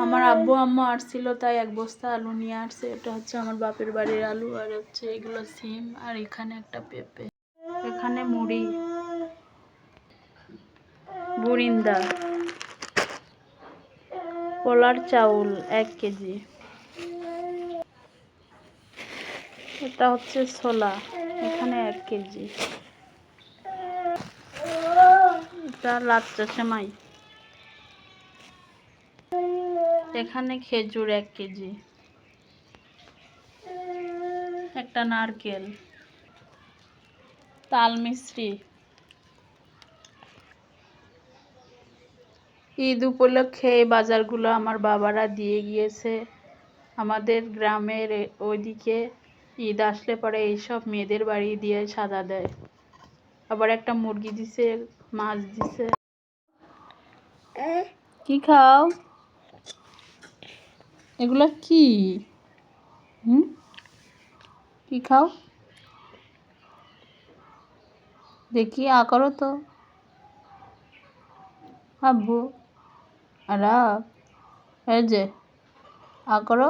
আমার আব্বু আম্মু আসছিল, তাই এক বস্তা আলু নিয়ে আসছে। এটা হচ্ছে আমার বাপের বাড়ির আলু, আর হচ্ছে এগুলো সিম, আর এখানে একটা পেঁপে, এখানে মুড়ি, বুরিন্দা, পোলার চাউল 1 কেজি, এটা হচ্ছে ছোলা, এখানে 1 কেজি, এটা লাচ্চা সেমাই, এখানে খেজুর 1 কেজি, একটা নারকেল, তাল মিশ্রি। ঈদ উপলক্ষে এই বাজারগুলো আমার বাবারা দিয়ে গিয়েছে। আমাদের গ্রামের ওইদিকে ঈদ আসলে পরে এইসব মেয়েদের বাড়ি দিয়ে সাজা দেয়। আবার একটা মুরগি দিছে, মাছ দিছে। কি খাও? এগুলা কি? কি খাও? দেখি করো তো আব্বু। আর এই যে করো।